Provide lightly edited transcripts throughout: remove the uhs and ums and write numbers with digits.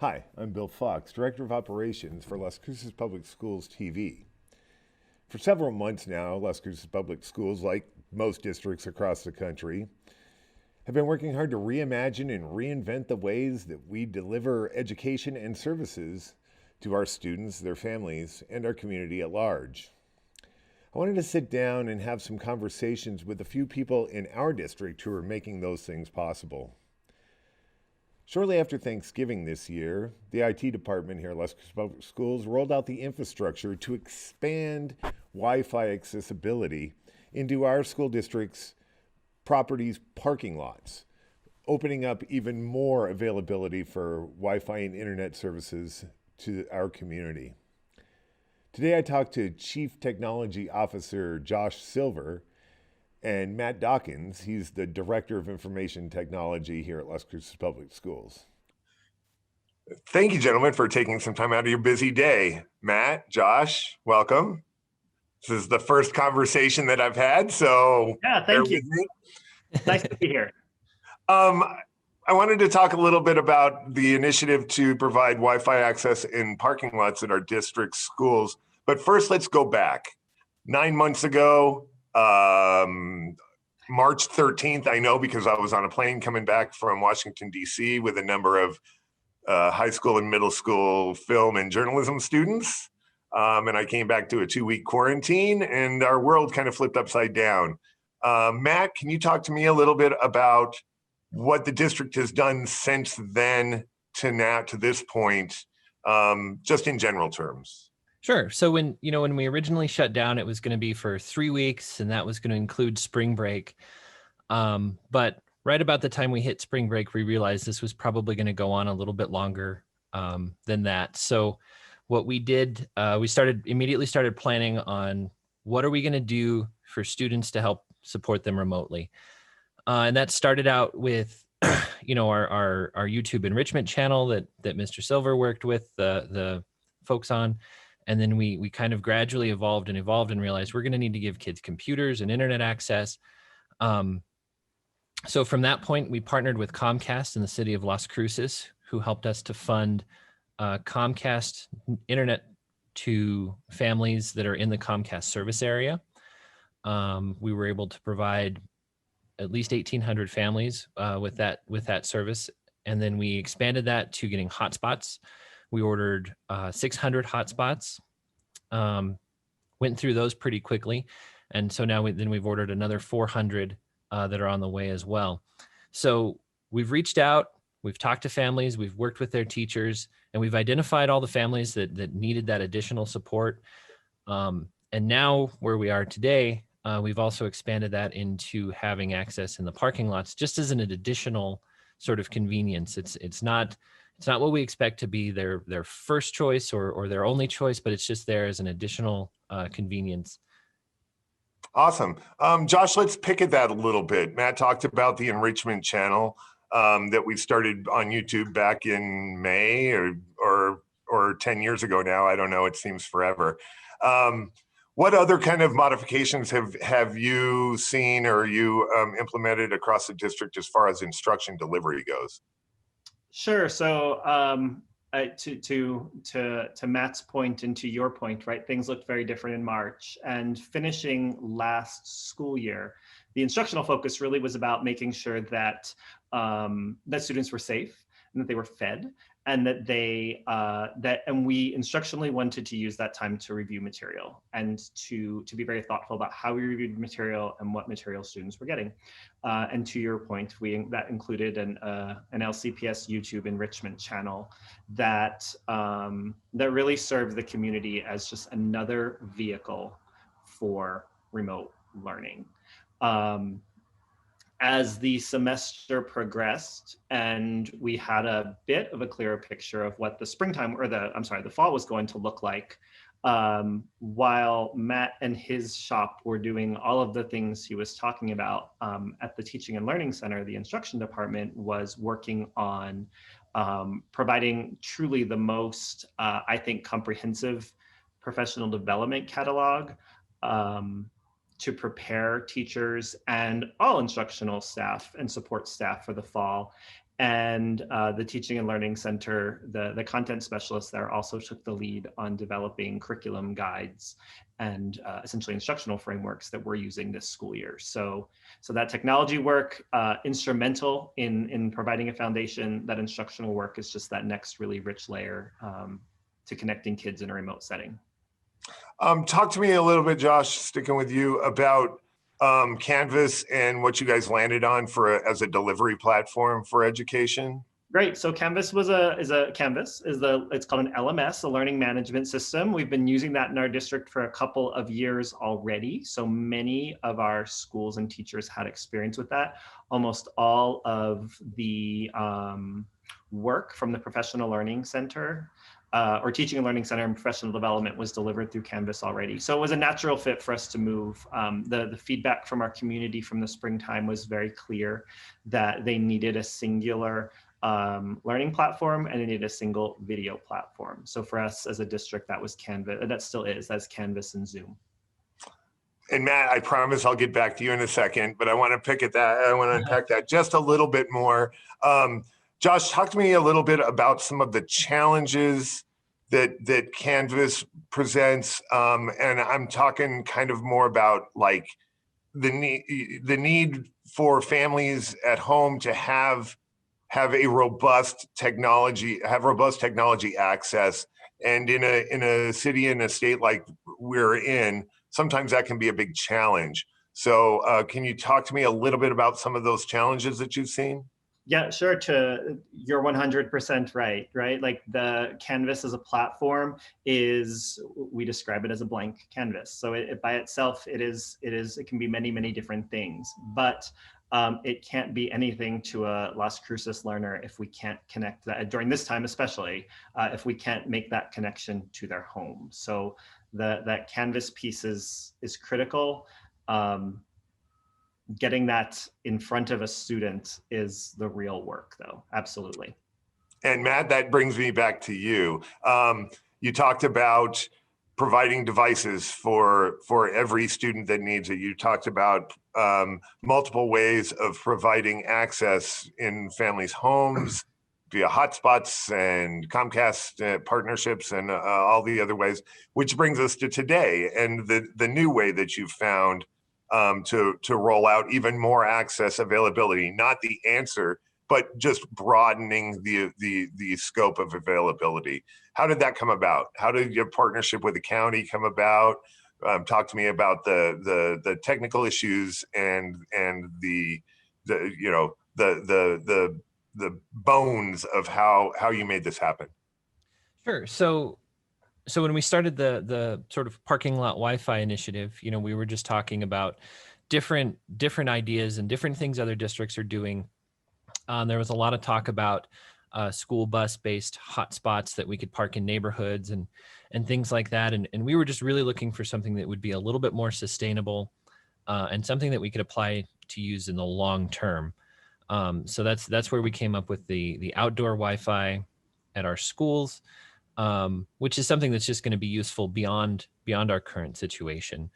Hi, I'm Bill Fox, Director of Operations for Las Cruces Public Schools TV. For several months now, Las Cruces Public Schools, like most districts across the country, have been working hard to reimagine and reinvent the ways that we deliver education and services to our students, their families, and our community at large. I wanted to sit down and have some conversations with a few people in our district who are making those things possible. Shortly after Thanksgiving this year, the IT department here at Las Cruces Public Schools rolled out the infrastructure to expand Wi Fi accessibility into our school district's properties' parking lots, opening up even more availability for Wi Fi and internet services to our community. Today I talked to Chief Technology Officer Josh Silver and Matt Dawkins. He's the Director of Information Technology here at Las Cruces Public Schools. Thank you, gentlemen, for taking some time out of your busy day. Matt, Josh, welcome. This is the first conversation that I've had, so yeah, thank you. Nice to be here. I wanted to talk a little bit about the initiative to provide Wi-Fi access in parking lots at our district schools. But first, let's go back. 9 months ago, March 13th, I know because I was on a plane coming back from Washington, D.C. with a number of high school and middle school film and journalism students. And I came back to a 2-week quarantine and our world kind of flipped upside down. Matt, can you talk to me a little bit about what the district has done since then to now to this point, just in general terms? Sure. So when we originally shut down, it was going to be for 3 weeks, and that was going to include spring break. But right about the time we hit spring break, we realized this was probably going to go on a little bit longer than that. So what we did, we immediately started planning on what are we going to do for students to help support them remotely. And that started out with, our YouTube enrichment channel that Mr. Silver worked with the folks on. And then we kind of gradually evolved and realized we're going to need to give kids computers and internet access. So from that point, we partnered with Comcast in the city of Las Cruces, who helped us to fund Comcast internet to families that are in the Comcast service area. We were able to provide at least 1,800 families with that service. And then we expanded that to getting hotspots. We ordered 600 hotspots, went through those pretty quickly. And so now we've ordered another 400 that are on the way as well. So we've reached out, we've talked to families, we've worked with their teachers, and we've identified all the families that needed that additional support. And now where we are today, we've also expanded that into having access in the parking lots, just as an additional sort of convenience. It's not what we expect to be their first choice or their only choice, but it's just there as an additional convenience. Awesome. Josh, let's pick at that a little bit. Matt talked about the enrichment channel that we started on YouTube back in May or 10 years ago now. I don't know. It seems forever. What other kind of modifications have you seen or you implemented across the district as far as instruction delivery goes? Sure. So to Matt's point and to your point, right? Things looked very different in March, and finishing last school year, the instructional focus really was about making sure that that students were safe and that they were fed, and that we instructionally wanted to use that time to review material and to be very thoughtful about how we reviewed material and what material students were getting. And to your point, that included an LCPS YouTube enrichment channel that really served the community as just another vehicle for remote learning. As the semester progressed and we had a bit of a clearer picture of what the the fall was going to look like, while Matt and his shop were doing all of the things he was talking about at the Teaching and Learning Center, the instruction department was working on providing truly the most, I think, comprehensive professional development catalog to prepare teachers and all instructional staff and support staff for the fall. And the Teaching and Learning Center, the content specialists there also took the lead on developing curriculum guides and essentially instructional frameworks that we're using this school year. So that technology work, instrumental in providing a foundation. That instructional work is just that next really rich layer to connecting kids in a remote setting. Talk to me a little bit, Josh, sticking with you, about Canvas and what you guys landed on as a delivery platform for education. Great. So Canvas it's called an LMS, a learning management system. We've been using that in our district for a couple of years already. So many of our schools and teachers had experience with that. Almost all of the work from the Professional Learning Center or Teaching and Learning Center and Professional Development was delivered through Canvas already. So it was a natural fit for us to move. The feedback from our community from the springtime was very clear that they needed a singular learning platform and they needed a single video platform. So for us as a district, that was Canvas, that still is, that's Canvas and Zoom. And Matt, I promise I'll get back to you in a second, but I want to unpack that just a little bit more. Josh, talk to me a little bit about some of the challenges that Canvas presents. And I'm talking kind of more about like the need for families at home to have robust technology access. And in a city, in a state like we're in, sometimes that can be a big challenge. So can you talk to me a little bit about some of those challenges that you've seen? Yeah, sure. You're 100% right? Like the Canvas as a platform we describe it as a blank canvas. So it by itself, it can be many, many different things, but it can't be anything to a Las Cruces learner if we can't connect that, during this time especially, if we can't make that connection to their home. So that Canvas piece is critical. Getting that in front of a student is the real work, though. Absolutely. And Matt, that brings me back to you. You talked about providing devices for every student that needs it. You talked about multiple ways of providing access in families' homes via hotspots and Comcast partnerships and all the other ways, which brings us to today and the new way that you've found to roll out even more access availability, not the answer, but just broadening the scope of availability. How did that come about? How did your partnership with the county come about? Talk to me about the technical issues and the bones of how you made this happen. Sure. So when we started the sort of Parkinglot Wi-Fi initiative, we were just talking about different ideas and different things other districts are doing. There was a lot of talk about school bus-based hotspots that we could park in neighborhoods and things like that. And we were just really looking for something that would be a little bit more sustainable and something that we could apply to use in the long term. So that's where we came up with the outdoor Wi-Fi at our schools. Which is something that's just going to be useful beyond our current situation.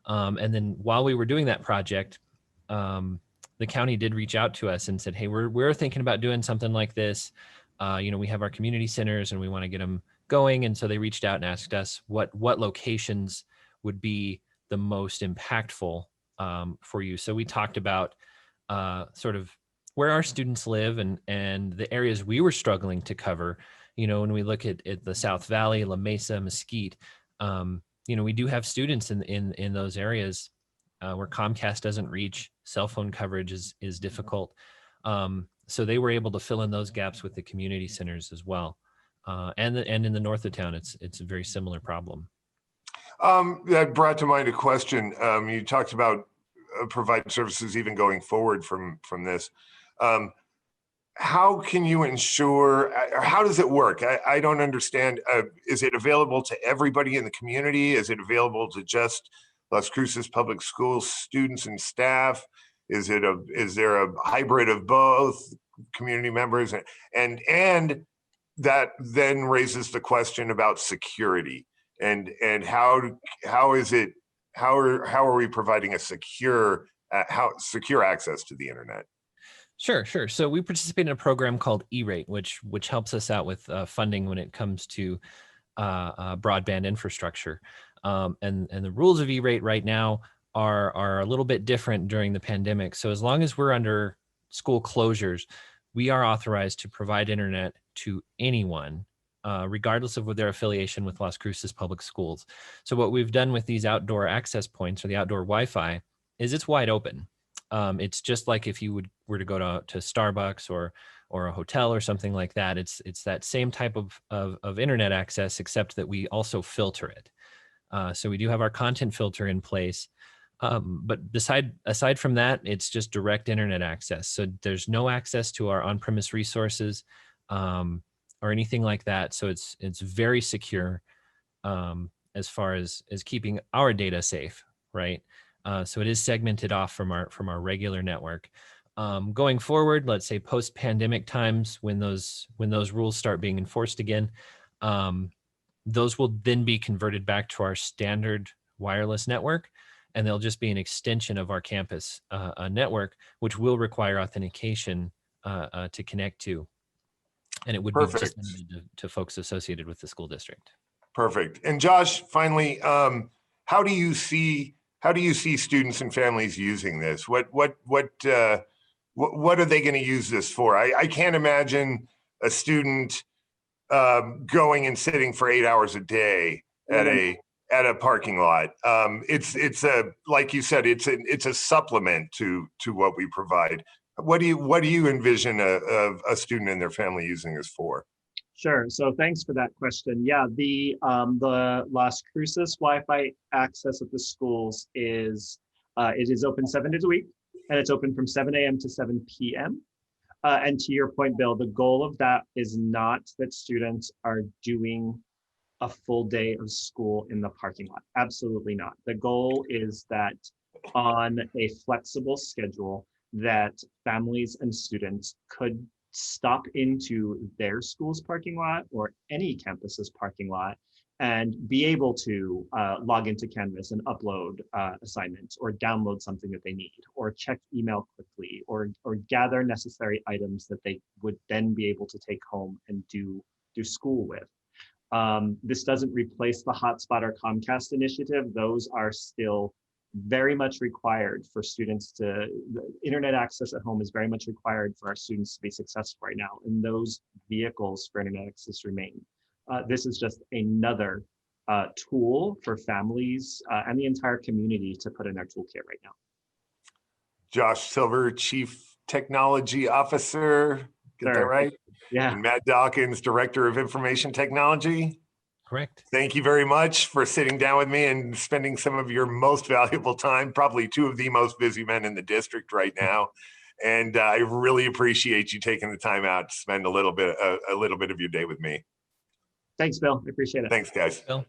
And then while we were doing that project, the county did reach out to us and said, hey, we're thinking about doing something like this. We have our community centers and we want to get them going. And so they reached out and asked us what locations would be the most impactful for you. So we talked about sort of where our students live and the areas we were struggling to cover. When we look at the South Valley, La Mesa, Mesquite, we do have students in those areas where Comcast doesn't reach. Cell phone coverage is difficult. So they were able to fill in those gaps with the community centers as well. And in the north of town, it's a very similar problem. That brought to mind a question. You talked about providing services even going forward from this. How can you ensure, or how does it work? I don't understand. Is it available to everybody in the community? Is it available to just Las Cruces Public Schools students and staff? Is there a hybrid of both community members? And that then raises the question about security and how are we providing a secure access to the internet? Sure, sure. So we participate in a program called E-Rate, which helps us out with funding when it comes to broadband infrastructure. And the rules of E-Rate right now are a little bit different during the pandemic. So as long as we're under school closures, we are authorized to provide internet to anyone, regardless of their affiliation with Las Cruces Public Schools. So what we've done with these outdoor access points or the outdoor Wi-Fi is it's wide open. It's just like if you were to go to Starbucks or a hotel or something like that. It's that same type of internet access, except that we also filter it. So we do have our content filter in place. But aside from that, it's just direct internet access. So there's no access to our on-premise resources or anything like that. So it's very secure as far as keeping our data safe, right? So it is segmented off from our regular network. Going forward, let's say post-pandemic times, when those rules start being enforced again, those will then be converted back to our standard wireless network, and they'll just be an extension of our campus network, which will require authentication to connect to, and it would be just limited to folks associated with the school district. Perfect. And Josh, finally, how do you see students and families using this? What are they going to use this for? I can't imagine a student going and sitting for 8 hours a day at a parking lot. It's a, like you said, it's a supplement to what we provide. What do you envision a student and their family using this for? Sure. So thanks for that question. Yeah, the Las Cruces Wi-Fi access at the schools is it is open 7 days a week, and it's open from 7 a.m. to 7 p.m. And to your point, Bill, the goal of that is not that students are doing a full day of school in the parking lot. Absolutely not. The goal is that on a flexible schedule, that families and students could stop into their school's parking lot or any campus's parking lot and be able to log into Canvas and upload assignments or download something that they need or check email quickly or gather necessary items that they would then be able to take home and do school with. This doesn't replace the Hotspot or Comcast initiative. Those are still very much required for students the internet access at home is very much required for our students to be successful right now. And those vehicles for internet access remain. This is just another tool for families and the entire community to put in their toolkit right now. Josh Silver, Chief Technology Officer, get that right? Yeah. And Matt Dawkins, Director of Information Technology. Correct. Thank you very much for sitting down with me and spending some of your most valuable time, probably two of the most busy men in the district right now. And I really appreciate you taking the time out to spend a little bit of your day with me. Thanks, Bill. I appreciate it. Thanks, guys. Bill.